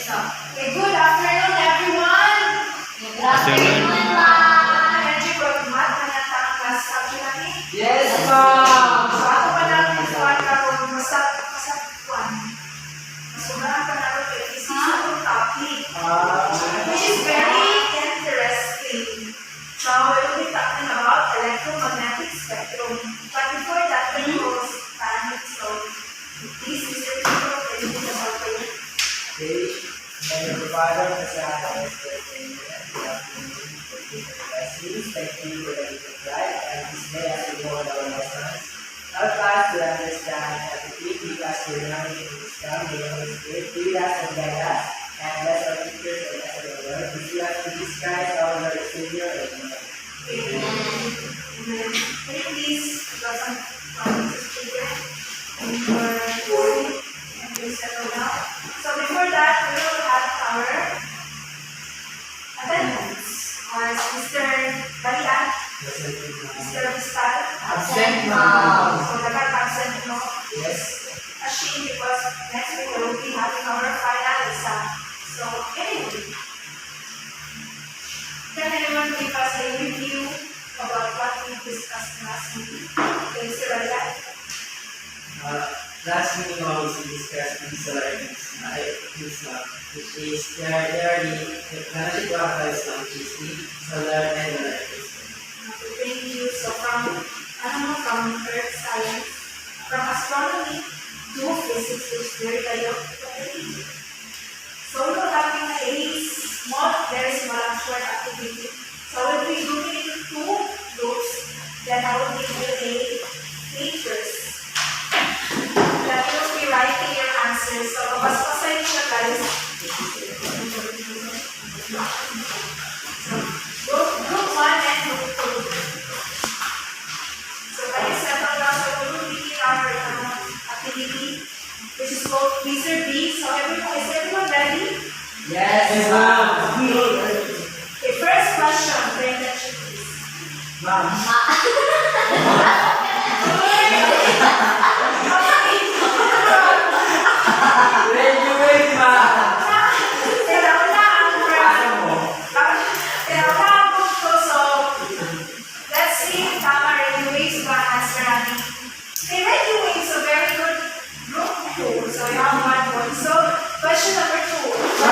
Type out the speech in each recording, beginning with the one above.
Okay, good afternoon, everyone. Good afternoon. Energy for math na yata ang class capture natin. Yes, ma'am. So, ako pa natin ito ang kapag masakwan. Masugahan pa natin kay this is our topic, which is very interesting. So, we'll be talking about electromagnetic spectrum. But before that, we will start. So, this is the video of anything about it. Okay. Then the father has thank you for the right and this day as we go on our lessons. Help us to understand how to keep because we learn in this time, the Holy Spirit, lead us and guide us, and bless our teachers and us the word. We see us in Jesus Christ, our Lord and Savior. Amen. Amen. Can you please welcome Mrs. Children and your board and please settle down. So before that, we will have our attendance. Mr. Balian, Mr. Vistal, Absent, ma'am. So absent, no? Yes. Ashamed because next week we will be having our final exam. So anyway, can anyone give us a review about what we discussed last meeting? Okay, Mr. Balian. Last meeting always we discussed the solar eclipse, which is they are the planetary clockwise, which is the solar and lunar eclipse. Thank you. So from earth science, from astronomy to physics, which is very valuable. So we will having a very small short activity. So we'll be looking into two groups that I will give you a features. That you'll be writing your answers. So mabasbasahin siya guys. So group 1 and group 2. So when you settle down, so we will begin our activity, which is called Wizard B. So is everyone ready? Yes, ma'am. Okay, first question. Pay attention please. Ma'am. Wait, ma'am. Let's see if Tama already waves one answer natin. Okay, ready waves, so very good. Group 2. So you have 1 point. So question number 2. So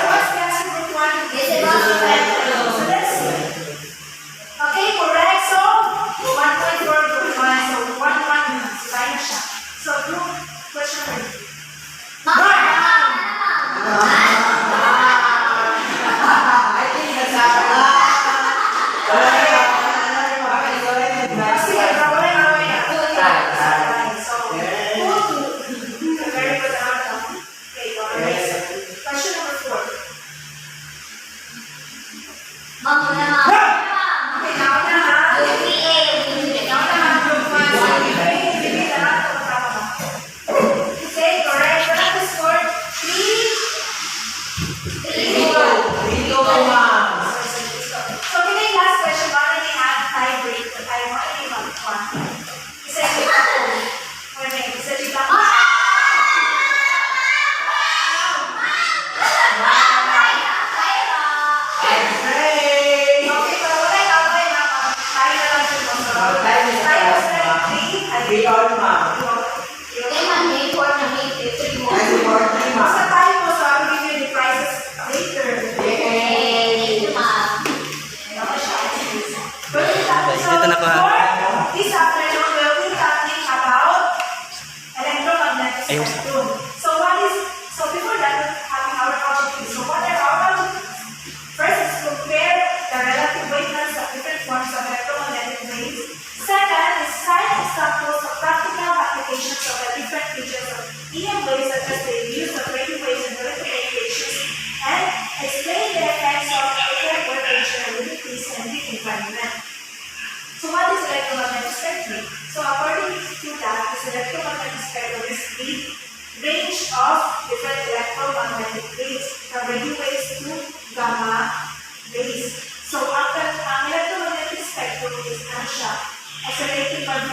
what's the answer group 1? So let's see. Okay, correct. So 1 point for group 1. So 1 sign na siya. So group question number 2. I think that's happening. Sige, kawalay na. So 2-2. Very good outcome. Okay, alright. Question number 4. Okay, now na ha. Now na ha, group 1. So, bibigay na lang kung tama ba. Okay, correct. Wala to score 3-2. ma'am. So, kita yung last question, we already had tie break. I already have one. Isa yung isa yung Okay, pero wala yung away na. Tayo na lang siya. Tayo na 3. Ma'am. Basta tayo mo, so I will give you the prizes later. Ito na po, ha? This afternoon, we'll be talking about electromagnetic Ayun. spectrum. So before that, we're having our objectives. So what are our objectives? First is compare the relative wavelengths of different forms of electromagnetic waves. Second is cite examples of practical applications of the different features of EM waves, such as the use of radio waves and telecommunications, and explain the effects of different temperature and limitations and the environment. So what is electromagnetic spectrum? So according to that, this electromagnetic spectrum is the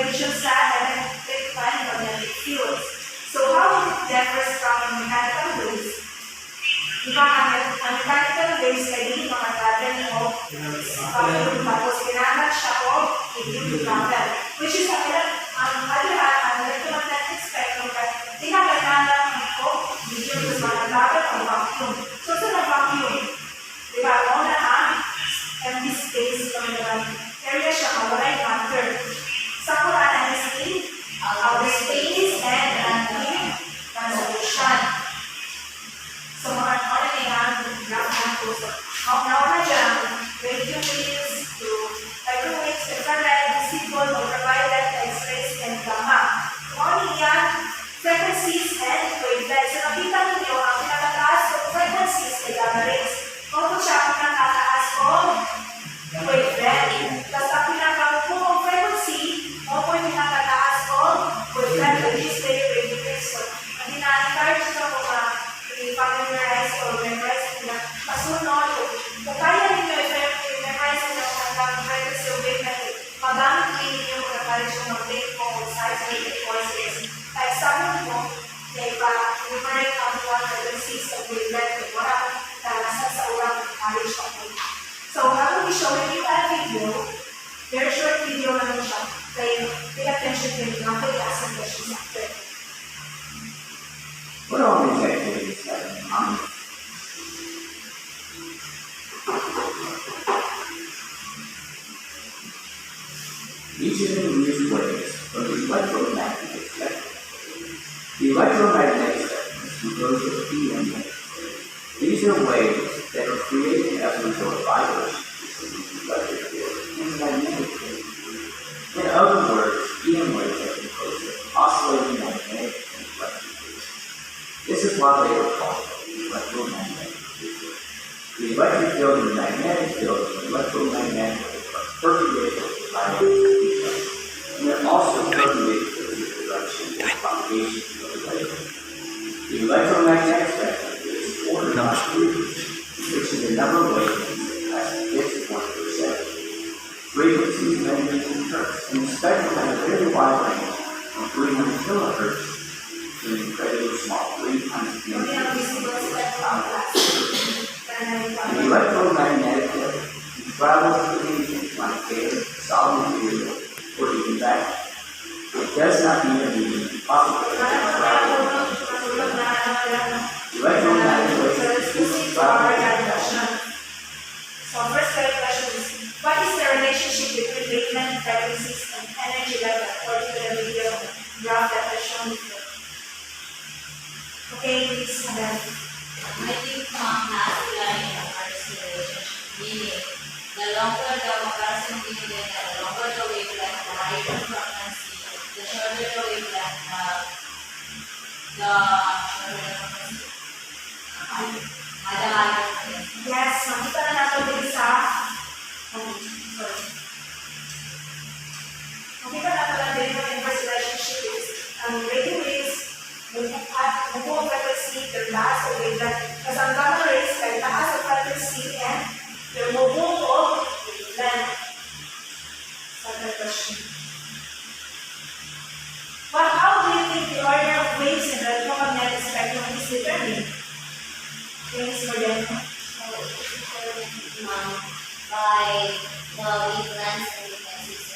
calculation sa electric and magnetic fields. So how it differs from mechanical waves? Diba, ang mechanical waves ay hindi makagagal o vacuum, tapos kailangan siya o medium to travel. Which is ang electromagnetic spectrum ay kailangan o medium to travel o vacuum. So sa vacuum, diba, una ang empty space kami naman area siya mawalay matter. Sa Quran ay outer space and translation. So, mga graph na po. Nauna dyan, radio waves to microwaves, infrared, visible, ultraviolet, X-rays, and gamma. So, ano yan? Frequencies and wavelengths. So, nakita ninyo, ang pinakataas ng frequencies ay gamma rays. Kung siya ang pinakataas ng wavelength. Tapos, ang pinakapumong frequency, o po yung pinakataas ng wavelength, which is radio waves. So, ang ina-encourage ito po i-familiarize or memorize na masunod. Kung kaya ninyo i-memorize nyo ang frequency of wavelength, magamit ninyo mag-encourage yung mag-take mo size rated courses. Kahit sabi mo, i-memorize ang one frequencies of wavelength, wala nasa sa urang knowledge ako. So, I will be showing you a video, very short video lang siya. Kaya, pay attention to it, not to ask some questions after. What are all these activities like? Each of them use waves from the electromagnetic spectrum. The electromagnetic spectrum is composed of EM waves. These are waves that are created as a result of vibrations in the electric field and magnetic field. In other words, EM waves are composed of oscillating magnetic and electric fields. This is why they are called electromagnetic fields. The electric field and the magnetic field of electromagnetic waves are perpendicular to the vibrations of each other, and they're also perpendicular to the direction of propagation of the wave. The electromagnetic spectrum is ordered by frequency, which is the number of wavelengths as fixed 1%. Frequencies measured in hertz, and the spectrum has a very wide range from 300 kilohertz to an incredibly small 3 times 10 to the electromagnetic field travels through mediums like air, solid material, or even vacuum. It does not need a medium possible to travel. Electromagnetic waves is travel. So, first question is, what is the relationship between wavelength frequencies and energy level according to the video graph that was shown before? Okay, please, Madam. I think has sila in a first relationship, meaning the longer the proximity, the longer the wavelength, the higher the frequency, the shorter the wavelength, the shorter the frequency. Yes, makita na natin din sa makita na natin din yung inverse relationship is radio waves nagbuong frequency, their taas o wavelength. Kasi ang gamma rays ay taas o frequency and their mobile o wavelength. Second question. Well, how do you think the order of waves in the electromagnetic spectrum is determined? Thanks for that. By the wavelengths and frequencies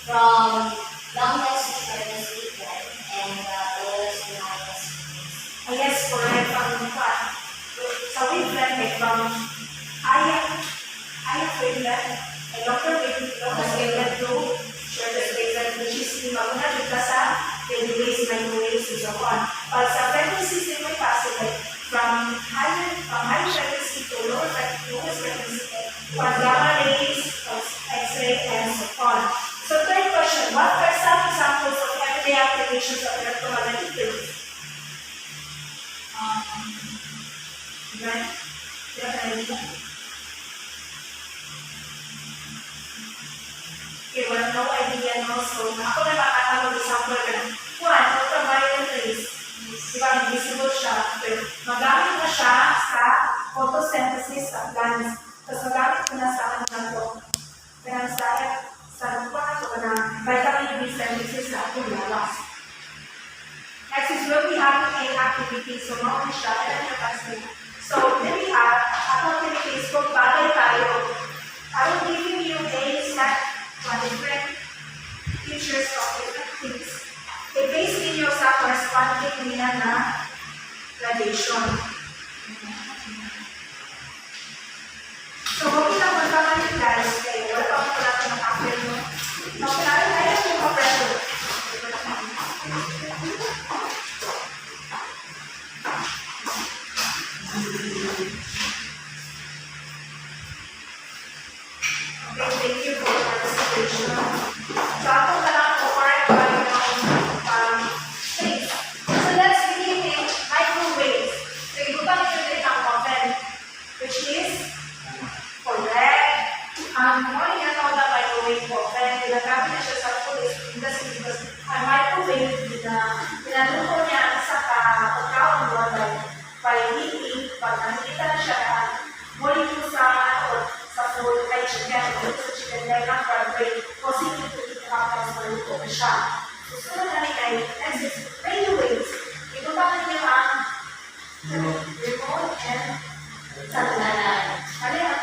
from longest to shortest wavelength and lowest to highest frequency. Yes, correct. Sa wavelength ay from higher wavelength ay longer wavelength to shortest wavelength, which is yung maguna dito sa radio waves, microwaves, and so on. Pag sa frequencies din may passage from higher frequency to lowest frequency, from gamma rays, X-ray, and so on. So third question, what are some examples of everyday applications of electromagnetic fields? Right? Okay, well, no idea, no? So, ako na makatawag example ka na. One, ultraviolet rays. Diba, invisible siya. Pero magamit na siya sa photosynthesis of plants. Tapos magamit ko na sa ano na ito. Kaya sa vitamin B7 activities. So, mga siya, ilan yung kasi. So, then we have activities kung bagay tayo. I will give you a set of different features of different things. I-base ninyo sa corresponding niya na gradation. So, okay lang magkaman yung guys, kaya wala pa ako natin mag-apple mo. Okay, ayaw yung apple. Okay, thank you for your participation. So, ako na lang po correct ba yung things. So, let's begin in microwave. So, ibutan nyo din ang oven, which is correct. Ano yung tawag na microwave oven? Ginagamit na siya sa food industry because ang microwave, pinaluto niya sa pagkaon doon by heating, pag nakikita na siya molecule sa food, kay chicken, sa chicken leg ang fried positive to eat tapos maluto na siya. So, sunod na ni kay next is radio waves. Ibutan niyo ang remote and satellite. Ano yung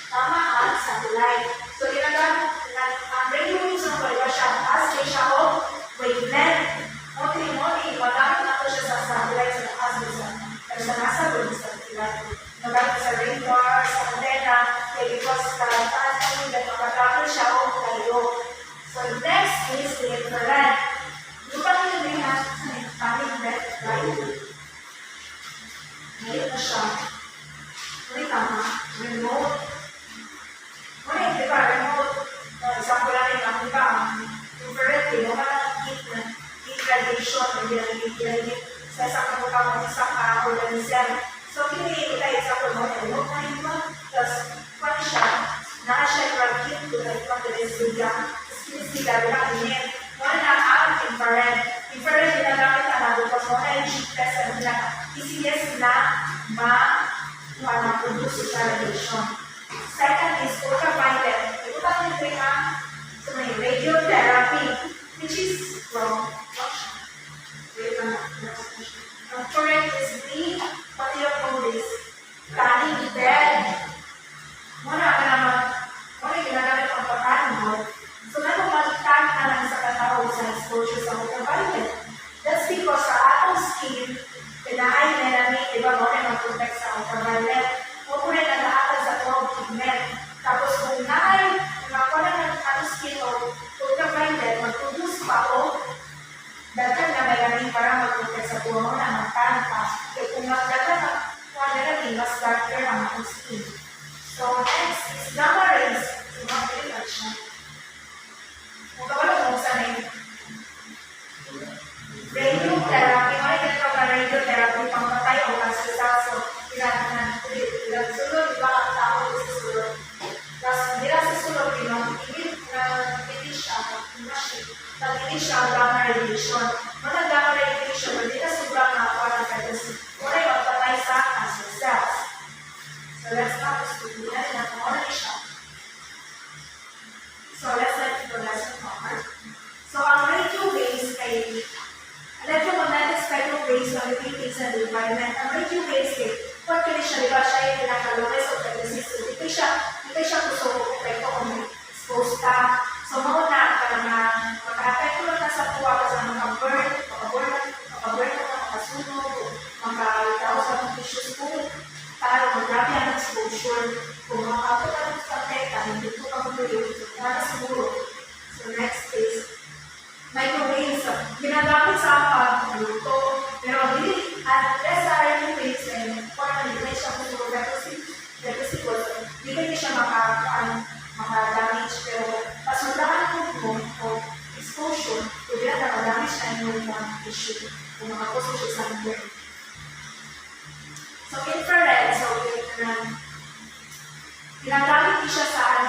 tama ang satellite. So, ginagamit ang radio waves ng pwede siya as kay siya o wavelength. Moti, magamit na ito siya sa satellite sa taas pero sa nasa doon sa satellite. Magamit sa radar, sa antena, kaya because sa taas kami na makagamit siya o kayo. So, next is the infrared. Lupa nyo din na sa infrared light. Ngayon na siya. Ulit tama, remote. Ulit, di ba, remote. Example natin lang, di ba, infrared, di ba, heat radiation, sa isang kamukha mo, isang organism. So, kini tayo example mo, remote na yun mo, tapos, paano siya, na siya heat to the pag-resudya, sila, wala din. Wala na ang infrared. Infrared, ginagamit na natin, because wala yung sheet test, na easiest na ma-produce sa radiation. Second is ultraviolet. Ito natin ito yung radiotherapy, which is from correct is the Patiopolis, planning dead. Muna ka naman, muna ginagamit ang pagkain mo. So, nagpapalitan ka lang sa katao sa exposure sa ultraviolet. That's because sa atong skin, pinahay melamine, di ba, muna mag-protect sa ultraviolet. O muna nag-aatal sa atong pigment. Tapos kung nahay, nakuha ng atong skin o ultraviolet, mag-produce pa o dagdag na melamine para mag-protect sa tuwa mo na magkain pa. Kaya kung magdagdag na melamine, mas darker ang atong skin. So, next is gamma rays. So, mag-protect siya. Kung kapag mo sa name, radiotherapy, may ganito ka radiotherapy, pangpatay o kansultaso, sulod, iba ang tao sa sulod. Tapos, hindi lang sa sulod, hindi siya ang gamma radiation. Mga gamma radiation, hindi na sobrang nakakuha ng kasi wala yung magpatay sa cancer cells. So, let's not just do that, na kung ano siya. So, let's let it go lesson forward. So, ang radio waves ay electromagnetic spectral waves on the things and the environment. Ang radio waves ay, what can siya, di ba siya yung pinaka-lowest of the system. Ito siya gusto ko epekto kung exposed ka. So, mauna ka na maka-epekto na sa tuwa ka sa maka-burn, makasunog, maka-itaw sa mga tissues po. Tayo, mag-grabe ang exposure. Kung makakapot ka ng pagketa, hindi po ka mag-ulit. Para siguro. So, next is microwaves. Ginagamit sa pag-luto. Pero, at less RNA waves, kung hindi siya kung repressible, hindi siya maka-damage. Pero, pasundahan mo o exposure, kung hindi na damage na yung tissue. Kung makaposto siya sa burn. So, infrared. So, ginagamit siya sa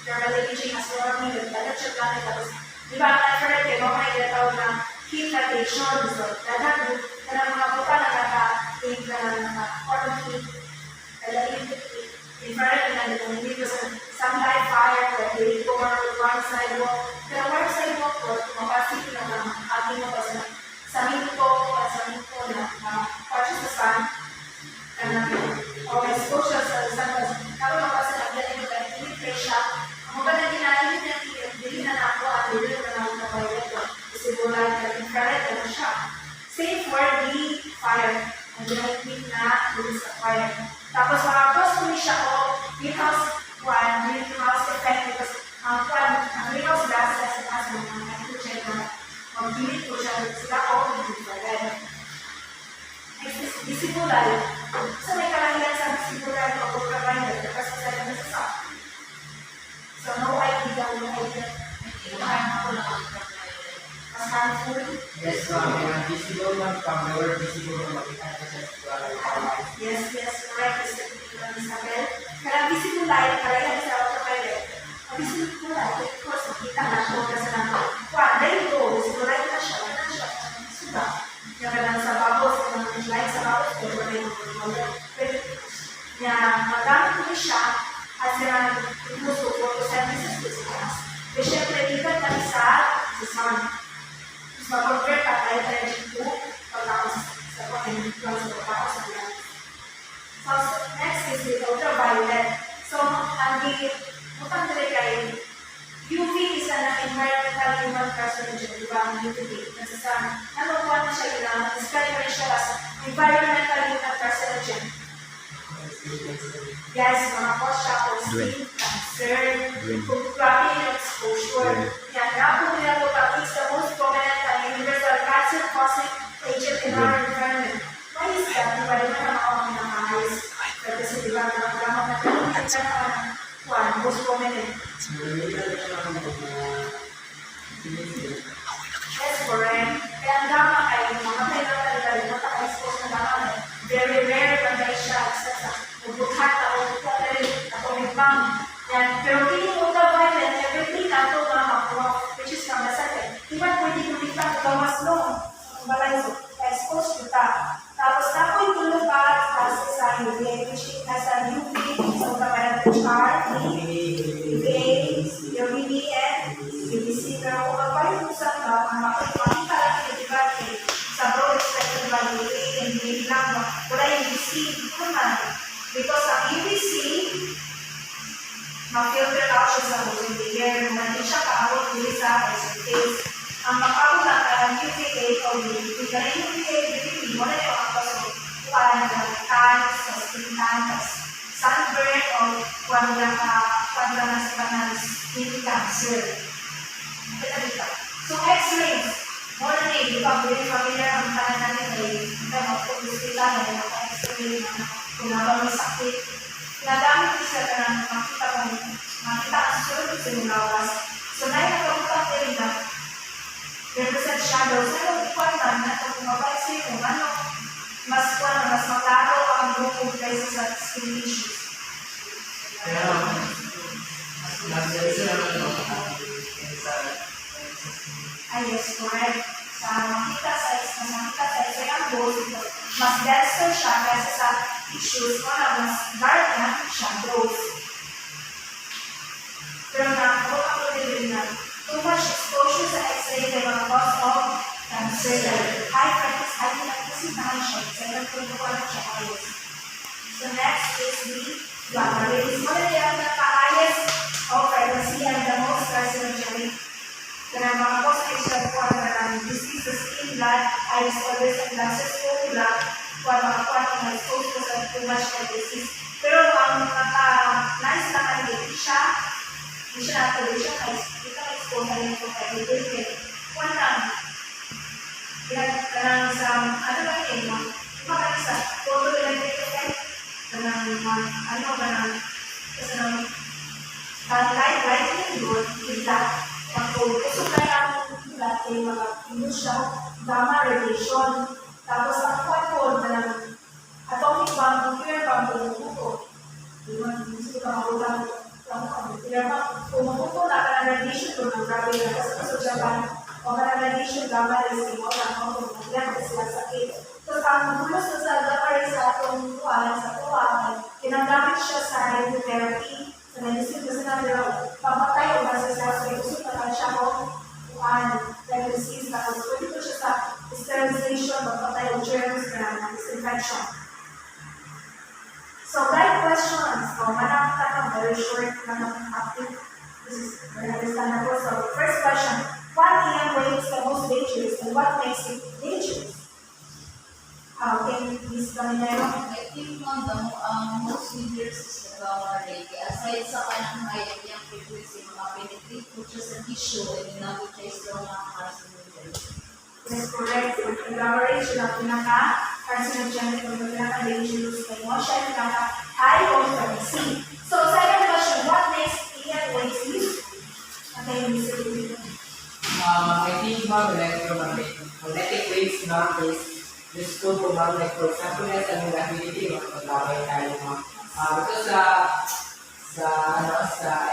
thermal imaging as well as dagat siya gamit. Tapos, di ba ang infrared, kaya mga ilatawag ng heat radiation. So, dagat mga buka na naka-heat na naka-form heat, infrared na hindi ko sa sunlight fire, like the warm sidewalk. Pero warm sidewalk po, mapasip na ating mo sa minto na visible light, infrared, ano siya. Same for the fire. Ang ginamit na dun sa fire. Tapos makapos ko siya ko greenhouse effect because ang greenhouse gases as mga nitrogen na mag-limit ko siya sila ko infrared. Next is visible light. So may kalahilan sa visible light o ultraviolet kasi sa kanya sa sun. So no idea. Mas harmful. Yes, ma'am. And visible man from the word visible na makita ko sa Yes, correct. Isabel. Kaya visible light, kaya sa ultraviolet. Ang visible light, of course, makita na siya kasi na there you go. Visible light na siya. Suba. Yung lang sa bubbles, yung light sa bubbles, pero wala yung ultraviolet. Kaya magamit ko siya at gusto photosynthesis ko sa class. Pero syempre, ikat na isa sa sun. Mas mag-convert at light energy to pagkakos sa pagkakos sa light. So, next is the ultraviolet. So, ang butang dili kay UV is an environmental human carcinogen, di ba? Ang UV. Kasi sa ano po na siya ilang, describe rin siya as environmental human carcinogen. Yes, mga cause siya for skin cancer, grabe yung exposure. Yan, napo nila po it's the most prominent and universal cancer-causing agent in our environment. Why is that? Di ba rin na makawang minamahayos? Kasi di ba naman na ito na most prominent. Yes, correct. Kaya ang gama ay mamatay na talaga rin mata-expose na gama. Very rare na siya, etc. Bubuthat na bubuthat na rin atomic bomb. Pero hindi ultraviolet, everything na ito mga makuha, which is from the second. Iban pwede kumita ito mas long. Balay so, expose kita. Tapos na po yung tulog kasi sa UV, which is nasa UV, so ultraviolet chart, UVA, UVB, and UVC. Pero kung magpalit mo sa makikita lang yung diba, sa broad spectrum ba UVA and UVB lang, wala yung UVC, ito na. Because ang UVC, ma-filter out siya sa ozone layer, hindi siya kaabot dili sa surface. Ang makaabot lang ang UVA o UVB. Kaya yung UVA, UVB, wala yung makapasok. Kuhaan ng tanks, sa skin tanks, sunburn, o kuhaan lang na sa kanang skin cancer. So, X-rays, more than di ba, very familiar ang tanan natin ay mag-hospital na yung X-ray na kung may sakit. Nagamit ko siya na makita ang surface ng lawas. So, naipagpapag rin na represent shadows. Pero, kung na kung mabay siya kung ano, mas maklaro ang grupo kaysa sa skin issues. Pero, mas isa naman ito Yes, correct. Sa makita sa exam goals, mas denser siya kaysa sa issues o na mas dark na shadows. Pero nakakot ako din na too much exposure sa X-ray ay mga cause of cancer. High practice, high practice naman siya. Second protocol na siya ayos. So next is the gamma rays. Muna yung nagka-highest of frequency and the most carcinogenic. Kaya mga cause ay siya po ang disease sa skin, blood, eyes, colors, and glasses, blood, mga expose ko sa too much disease. Pero ang nais na hindi siya natuloy siya na-expose na rin po kayo dito. One lang, kanang sa, ano ba yun, kanang sa photoelectric effect, kanang, kasi nang, lighting yun, bigla, so kaya ang lahat ay mag-induce siya gamma radiation. Tapos ang quadcode na atomic bomb, nuclear bomb, pumuputo. Hindi ka makulang nuclear bomb. Pumuputo na ka ng radiation kung ang grabe na kasi sa Japan, o ka ng radiation gamma rays, mo lang ako kung nagyan kasi sila sakit. So ang bulos na sa gamma rays sa atong kuwan, sa kuwan, kinagamit siya sa radiotherapy. Sa medicine kasi na nila, pamatay o basta sa gusto na siya kung disease na kung pwede ko siya sa sterilization, pagpatay o germs na disinfection. So, guide questions. So, manang tanong, very short na active. This is very understandable. So, first question, what EM wave is the most dangerous? what makes it dangerous? Can you please Caminero? I think most leaders is the gamma ray. Aside sa kanang hayag yung frequency, mga penetrate po siya sa tissue and nag-trace daw ng carcinogen. That's correct. Yung gamma rays, yun ang pinaka-carcinogenic o pinaka-dangerous na yun. Siya yung pinaka-high of vitamin C. So, second question, what makes PM waves useful? Okay, Mr. Ruben. I think magnetic waves nowadays useful to like for example sa mga activity maglagay tayo ito sa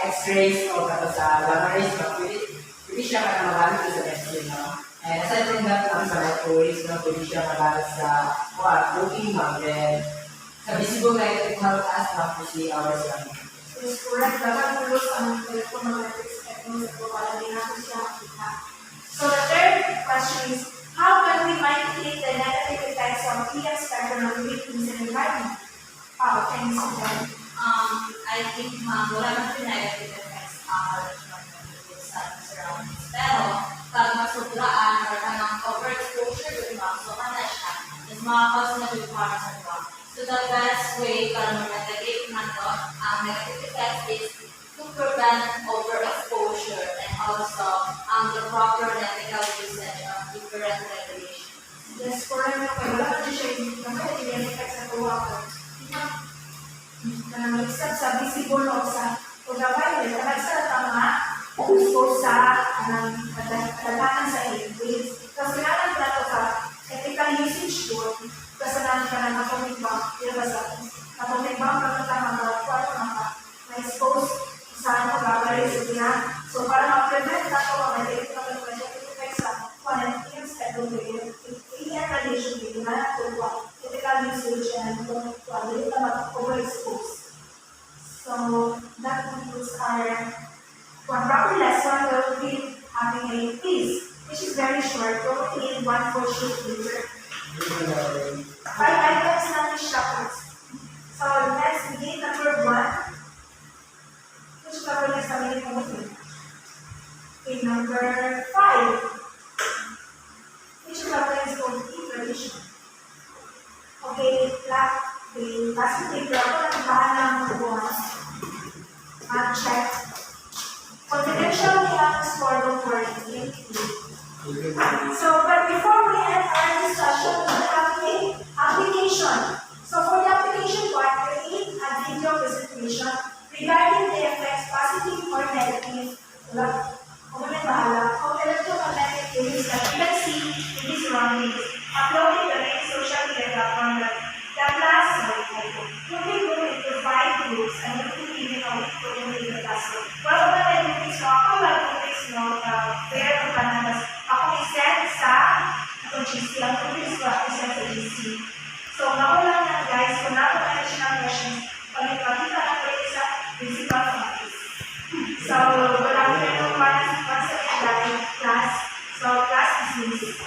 X-rays o sa gamma rays pwede siya magamit sa X-ray and aside from that sa microwaves pwede siya magamit sa looking then sa visible light ito mataas na po si hours lang. Is correct. Dapat tulog ang electromagnetic spectrum sa para din natin siya makita. So the third question is, how can we mitigate the negative effects of PM spectrum on living in the environment? Can you see that? I think wala man yung negative effects sa surroundings. Pero, pag masublaan or kanang overexposure with so kana siya, is makakos na yung para sa drug. So the best way para mag-mitigate nato ang negative effects is to prevent overexposure and also the proper ethical usage of different regulations. Yes, correct. Okay, wala ka siya yung negative effects sa tuwa. Nag-step sa visible o sa ultraviolet, kapag sa tama, expose sa kadalanan sa waves. Tapos kailangan na ito sa ethical usage doon, kasalanan ka ng atomic bomb, ilabas sa atomic bomb, kapag ma-expose sa ultraviolet sa tiyan. So, para ma-prevent na ito, mag-negative effects sa quantum spectrum wave, radiation wave, na ito ethical usage and dito na overexposed. So, that concludes our proper lesson. We will be having a quiz, which is very short. We will need one full sheet paper. 5 items na instructions. So, let's begin number 1. Which cover next time we will do? Okay, number 5. Which cover is called tradition. Okay, last week, ako nagbahan ng buwan. Check. Confidential items for the quarantine. So, but before we end our discussion, we have an application. So, for the application part, create a video presentation regarding the effects, positive or negative, of electromagnetic waves that we can see in these surroundings. Uploading the main social media platform that the class will be grouped into 5 groups and will be given a week to complete the classroom. Well, what I do is ako mag-groups where the pananas ako isend sa itong GC. Ang groups ko ako isend sa GC. So, ako lang na guys, kung nato additional questions, pag-ipagkita na ko sa principal office. So, wala ko na yung once again class. So, class is this.